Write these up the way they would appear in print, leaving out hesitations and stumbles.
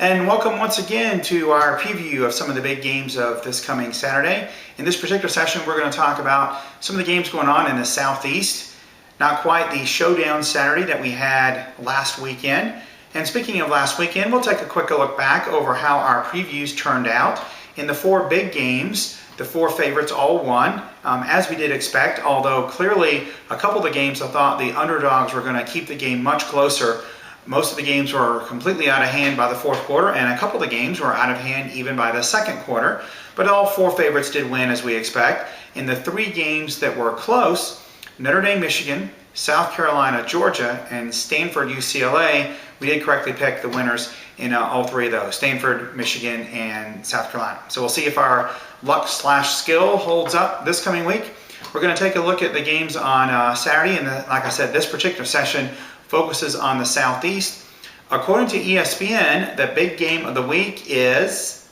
And welcome once again to our preview of some of the big games of this coming Saturday. In this particular session, we're going to talk about some of the games going on in the Southeast. Not quite the showdown Saturday that we had last weekend. And speaking of last weekend, we'll take a quick look back over how our previews turned out. In the four big games, the four favorites all won, as we did expect, although clearly a couple of the games I thought the underdogs were going to keep the game much closer. Most of the games were completely out of hand by the fourth quarter, and a couple of the games were out of hand even by the second quarter. But all four favorites did win, as we expect. In the three games that were close, Notre Dame, Michigan, South Carolina, Georgia, and Stanford, UCLA, we did correctly pick the winners in all three of those, Stanford, Michigan, and South Carolina. So we'll see if our luck/skill holds up this coming week. We're going to take a look at the games on Saturday, and like I said, this particular session focuses on the Southeast. According to ESPN, the big game of the week is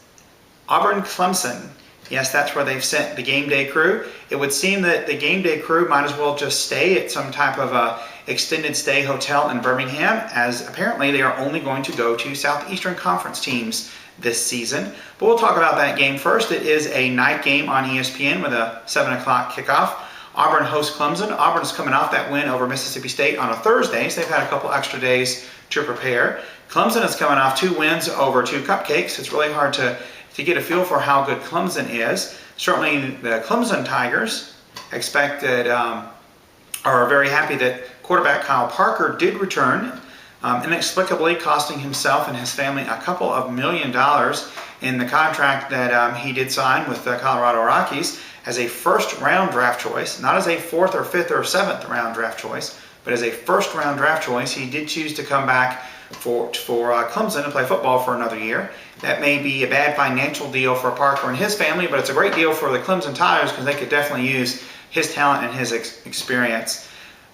Auburn, Clemson. Yes, that's where they've sent the game day crew. It would seem that the game day crew might as well just stay at some type of a extended stay hotel in Birmingham, as apparently they are only going to go to Southeastern Conference teams this season. But we'll talk about that game first. It is a night game on ESPN with a 7 o'clock kickoff. Auburn hosts Clemson. Auburn is coming off that win over Mississippi State on a Thursday, so they've had a couple extra days to prepare. Clemson is coming off 2 wins over 2 cupcakes. It's really hard to get a feel for how good Clemson is. Certainly the Clemson Tigers are very happy that quarterback Kyle Parker did return, inexplicably costing himself and his family a couple of $1 million in the contract that he did sign with the Colorado Rockies as a first-round draft choice, not as a 4th or 5th or 7th round draft choice, but as a first-round draft choice. He did choose to come back for Clemson and play football for another year. That may be a bad financial deal for Parker and his family, but it's a great deal for the Clemson Tigers because they could definitely use his talent and his experience.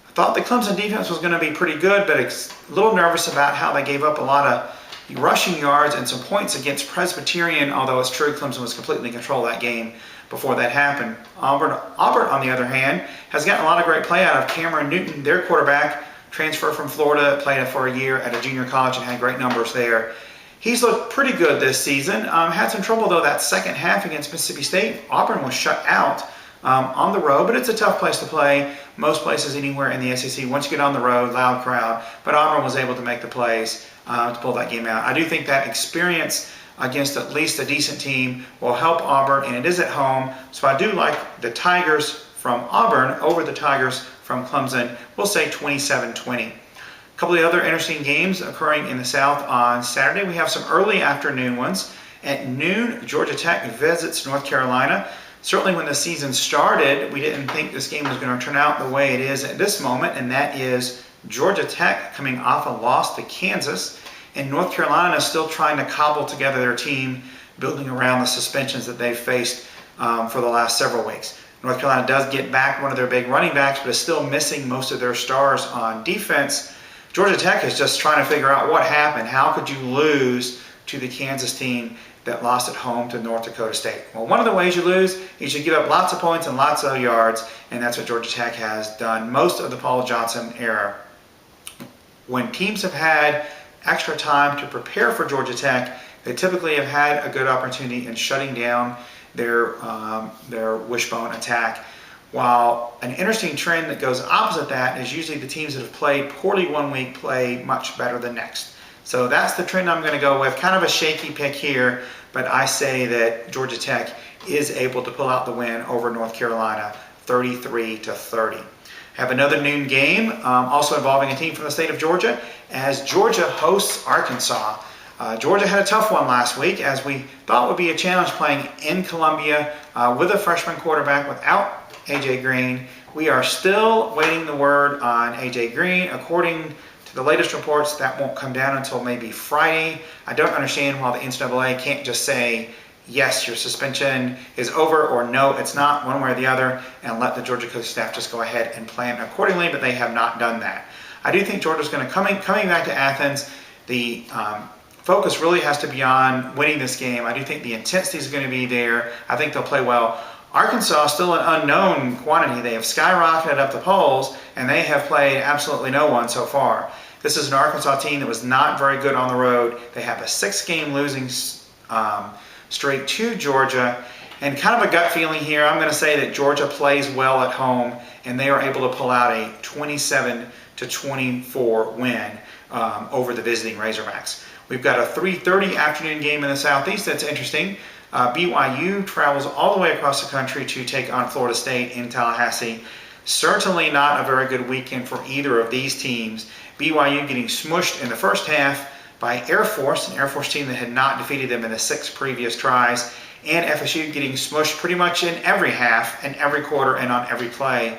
I thought the Clemson defense was going to be pretty good, but a little nervous about how they gave up a lot of rushing yards and some points against Presbyterian, although it's true Clemson was completely in control of that game before that happened. Auburn, on the other hand, has gotten a lot of great play out of Cameron Newton, their quarterback, transferred from Florida, played for a year at a junior college and had great numbers there. He's looked pretty good this season. Had some trouble, though, that second half against Mississippi State. Auburn was shut out on the road, but it's a tough place to play. Most places anywhere in the SEC, once you get on the road, loud crowd. But Auburn was able to make the plays to pull that game out. I do think that experience against at least a decent team will help Auburn, and it is at home. So I do like the Tigers from Auburn over the Tigers from Clemson. We'll say 27-20. A couple of other interesting games occurring in the South on Saturday. We have some early afternoon ones. At noon, Georgia Tech visits North Carolina. Certainly when the season started, we didn't think this game was going to turn out the way it is at this moment, and that is Georgia Tech coming off a loss to Kansas, and North Carolina is still trying to cobble together their team, building around the suspensions that they've faced for the last several weeks. North Carolina does get back one of their big running backs, but is still missing most of their stars on defense. Georgia Tech is just trying to figure out what happened. How could you lose to the Kansas team that lost at home to North Dakota State? Well, one of the ways you lose is you give up lots of points and lots of yards, and that's what Georgia Tech has done most of the Paul Johnson era. When teams have had extra time to prepare for Georgia Tech, they typically have had a good opportunity in shutting down their wishbone attack. While an interesting trend that goes opposite that is usually the teams that have played poorly one week play much better the next. So that's the trend I'm going to go with. Kind of a shaky pick here, but I say that Georgia Tech is able to pull out the win over North Carolina 33-30. Have another noon game, also involving a team from the state of Georgia, as Georgia hosts Arkansas. Georgia had a tough one last week, as we thought would be a challenge playing in Columbia with a freshman quarterback without A.J. Green. We are still waiting the word on A.J. Green. According to the latest reports, that won't come down until maybe Friday. I don't understand why the NCAA can't just say, yes, your suspension is over, or no, it's not, one way or the other, and let the Georgia coaching staff just go ahead and plan accordingly, but they have not done that. I do think Georgia's going to, coming back to Athens, the focus really has to be on winning this game. I do think the intensity is going to be there. I think they'll play well. Arkansas is still an unknown quantity. They have skyrocketed up the polls, and they have played absolutely no one so far. This is an Arkansas team that was not very good on the road. They have a 6-game losing streak to Georgia. And kind of a gut feeling here, I'm going to say that Georgia plays well at home, and they are able to pull out a 27-24 win over the visiting Razorbacks. We've got a 3:30 afternoon game in the Southeast that's interesting. BYU travels all the way across the country to take on Florida State in Tallahassee. Certainly not a very good weekend for either of these teams. BYU getting smushed in the first half by Air Force, an Air Force team that had not defeated them in the 6 previous tries, and FSU getting smushed pretty much in every half and every quarter and on every play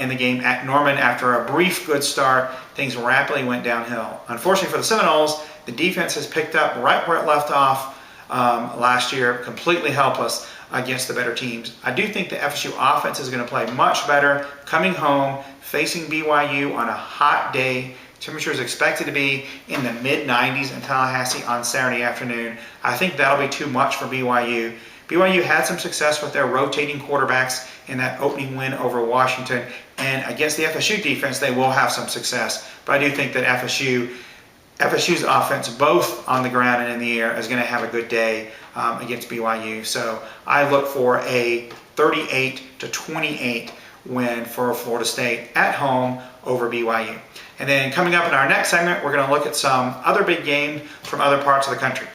in the game at Norman. After a brief good start, things rapidly went downhill. Unfortunately for the Seminoles, the defense has picked up right where it left off last year, completely helpless against the better teams. I do think the FSU offense is going to play much better coming home, facing BYU on a hot day. Temperature is expected to be in the mid-90s in Tallahassee on Saturday afternoon. I think that'll be too much for BYU. BYU had some success with their rotating quarterbacks in that opening win over Washington, and against the FSU defense, they will have some success. But I do think that FSU's offense, both on the ground and in the air, is going to have a good day against BYU. So I look for a 38-28 win for Florida State at home over BYU. And then coming up in our next segment, we're going to look at some other big games from other parts of the country.